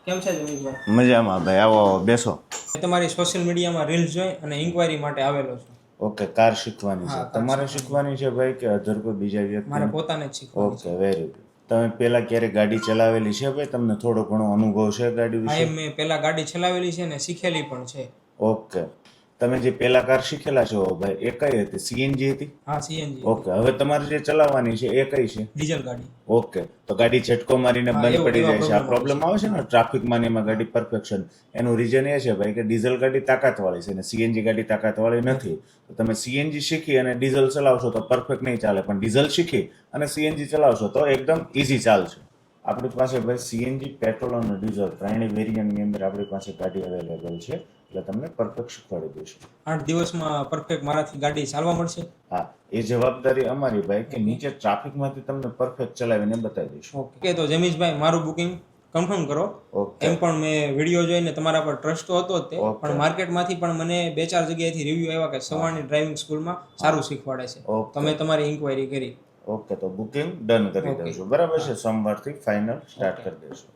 કેમ છે જમીશભાઈ? મજામાં ભાઈ, આવો આવો બેસો. મેં તમારી સોશિયલ મીડિયામાં રીલ્સ જોઈ અને ઇન્ક્વાયરી માટે આવેલો છું. ઓકે, કાર શીખવાની છે હા, કાર તમારે? શીખવાની. શીખવાની છે ભાઈ કે અધર કોઈ બીજા મારે વ્યક્તિને? પોતાને જ શીખવાની છે. Okay, very good. તમે પહેલા ક્યારે ગાડી ચલાવેલી છે ભાઈ? તમને થોડો ઘણો અનુભવ છે ગાડી હા, વિશે? મેં પહેલા ગાડી ચલાવેલી છે ને શીખેલી પણ છે. ઓકે, તમે જે પહેલા કાર શીખેલા છો ભાઈ, એ કઈ હતી? સીએનજી હતી? હા, સીએનજી હતી. ઓકે, હવે તમારે જે ચલાવવાની છે એ કઈ છે? ડીઝલ ગાડી. ઓકે, તો ગાડી ઝટકો મારીને હા, બંધ પડી એવા જાય છે, આ પ્રોબ્લેમ આવે છે ને હા. ટ્રાફિકમાં ને એમાં ગાડી પરફેક્શન. એનું રીઝન એ છે ભાઈ કે ડીઝલ ગાડી તાકાતવાળી છે અને સીએનજી ગાડી તાકાતવાળી નથી. તો તમે સીએનજી શીખી અને ડીઝલ ચલાવશો તો પરફેક્ટ નહીં ચાલે, પણ ડીઝલ શીખી અને સીએનજી ચલાવશો તો એકદમ ઇઝી ચાલશે. આપણી પાસે ભાઈ સીએનજી, પેટ્રોલ અને ડીઝલ ત્રણેય વેરિયન્ટની અંદર આપણી પાસે ગાડી અવેલેબલ છે, એટલે તમને પરફેક્ટ શીખવાડી દઈશું. 8 દિવસમાં પરફેક્ટ મારાથી ગાડી ચાલવા મળશે? હા, એ જવાબદારી અમારી ભાઈ કે નીચે ટ્રાફિકમાંથી તમને પરફેક્ટ ચલાવીને બતાવી દઈશું. ઓકે, તો જમીશભાઈ મારું બુકિંગ કન્ફર્મ કરો. ઓકે. એમ પણ મેં વિડીયો જોઈને તમારા પર ટ્રસ્ટ તો હતો જ તે, ઓકે. પણ માર્કેટમાંથી પણ મને 2-4 જગ્યાએથી રિવ્યુ આવ્યા કે સવારની ડ્રાઇવિંગ સ્કૂલમાં સારું શીખવાડે છે. ઓકે. તમે તમારી ઇન્ક્વાયરી કરી. ઓકે, તો બુકિંગ ડન કરી ઓકે. દઈશું. બરાબર છે, હા. સોમવારથી ફાઇનલ સ્ટાર્ટ ઓકે. કરી દઈશું.